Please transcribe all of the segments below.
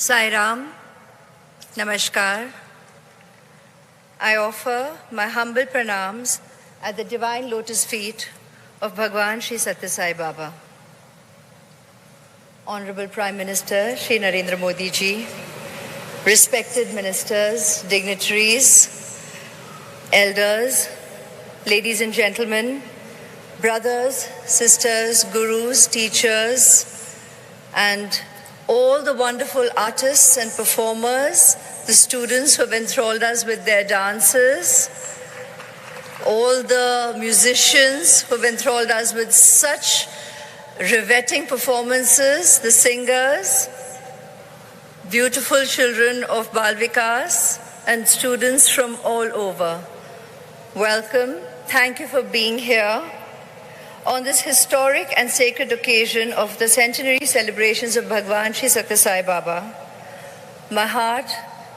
Sai Ram, Namaskar. I offer my humble pranams at the divine lotus feet of Bhagwan Sri Sathya Sai Baba. Honorable Prime Minister Shri Narendra Modi ji, respected ministers, dignitaries, elders, ladies and gentlemen, brothers, sisters, gurus, teachers, and all the wonderful artists and performers, the students who have enthralled us with their dances, all the musicians who have enthralled us with such riveting performances, the singers, beautiful children of Bal Vikas, and students from all over. Welcome. Thank you for being here on this historic and sacred occasion of the centenary celebrations of Bhagwan Sri Sathya Sai Baba. My heart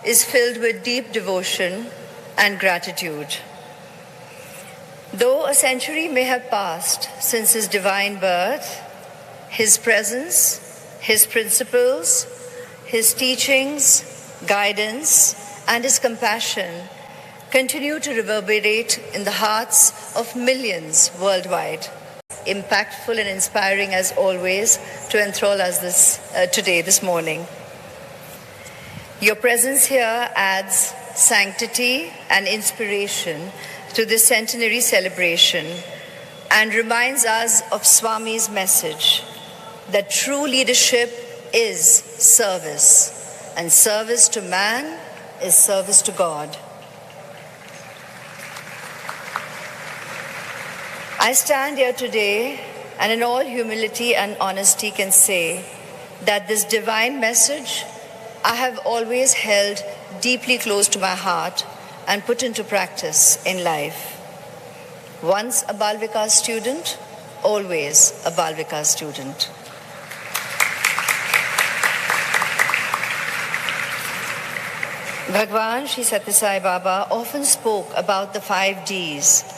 is filled with deep devotion and gratitude. Though a century may have passed since his divine birth, his presence, his principles, his teachings, guidance, and his compassion continue to reverberate in the hearts of millions worldwide. Impactful and inspiring as always to enthrall us this morning. Your presence here adds sanctity and inspiration to this centenary celebration and reminds us of Swami's message that true leadership is service, and service to man is service to God. I stand here today and in all humility and honesty can say that this divine message I have always held deeply close to my heart and put into practice in life. Once a Bal Vikas student, always a Bal Vikas student. Bhagwan Sri Sathya Sai Baba often spoke about the 5 Ds,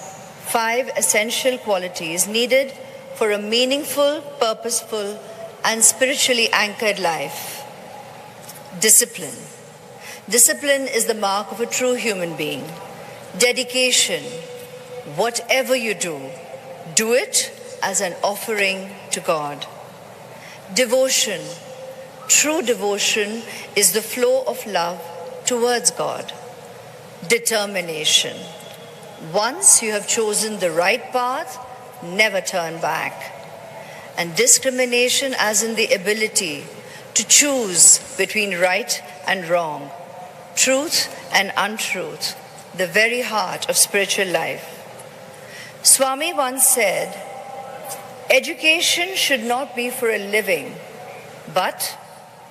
5 essential qualities needed for a meaningful, purposeful, and spiritually anchored life. Discipline. Discipline is the mark of a true human being. Dedication. Whatever you do, do it as an offering to God. Devotion. True devotion is the flow of love towards God. Determination. Once you have chosen the right path, never turn back. And discrimination as in the ability to choose between right and wrong, truth and untruth, the very heart of spiritual life. Swami once said, education should not be for a living, but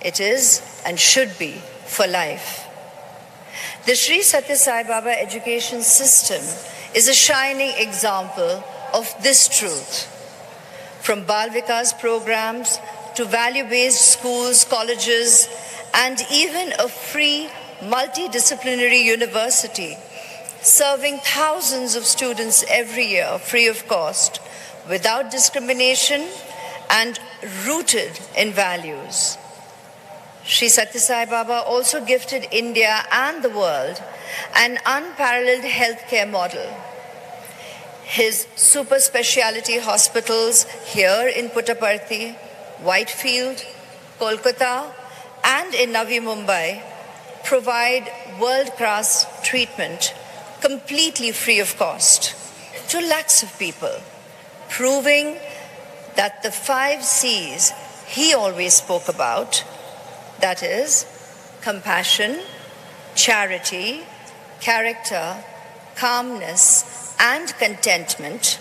it is and should be for life. The Sri Sathya Sai Baba education system is a shining example of this truth. From Bal Vikas programs to value-based schools, colleges, and even a free multidisciplinary university, serving thousands of students every year free of cost, without discrimination and rooted in values. Sri Sathya Sai Baba also gifted India and the world an unparalleled healthcare model. His super speciality hospitals here in Puttaparthi, Whitefield, Kolkata, and in Navi Mumbai provide world-class treatment completely free of cost to lakhs of people, proving that the 5 C's he always spoke about, that is, compassion, charity, character, calmness, and contentment,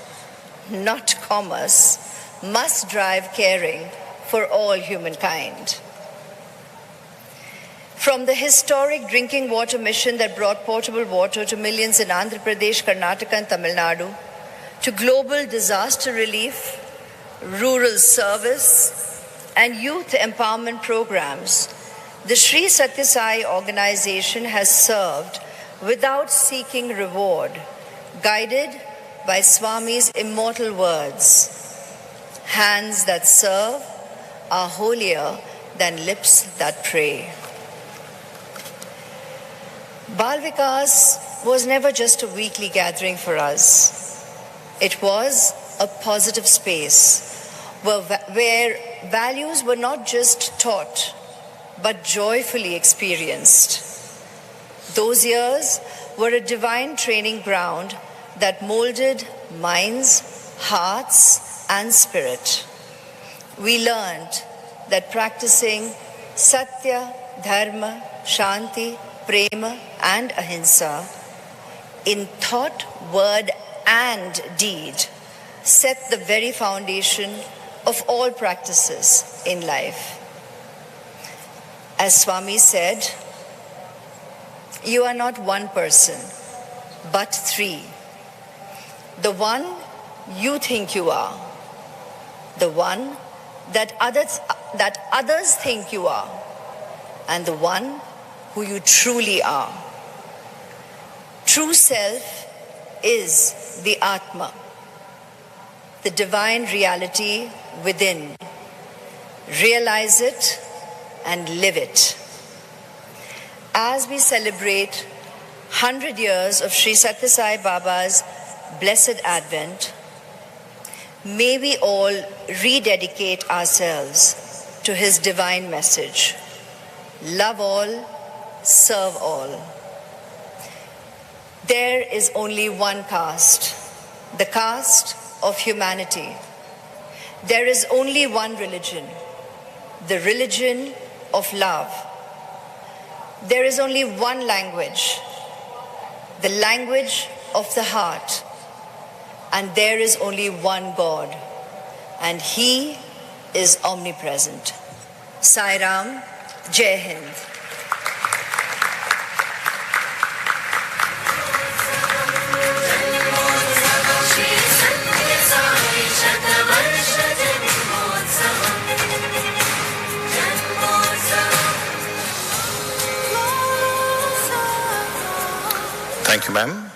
not commerce, must drive caring for all humankind. From the historic drinking water mission that brought potable water to millions in Andhra Pradesh, Karnataka, and Tamil Nadu, to global disaster relief, rural service, and youth empowerment programs, the Sri Sathya Sai organization has served without seeking reward, guided by Swami's immortal words, hands that serve are holier than lips that pray. Bal Vikas was never just a weekly gathering for us. It was a positive space where values were not just taught, but joyfully experienced. Those years were a divine training ground that molded minds, hearts, and spirit. We learned that practicing Satya, Dharma, Shanti, Prema, and Ahimsa in thought, word, and deed set the very foundation of all practices in life. As Swami said, you are not one person, but three. The one you think you are, the one that others think you are, and the one who you truly are. True self is the Atma, the divine reality within. Realize it and live it. As we celebrate 100 years of Sri Sathya Sai Baba's blessed advent, may we all rededicate ourselves to his divine message. Love all, serve all. There is only one caste, the caste of humanity. There is only one religion, the religion of love. There is only one language, the language of the heart. And there is only one God, and He is omnipresent. Sai Ram, Jai Hind. Thank you, ma'am.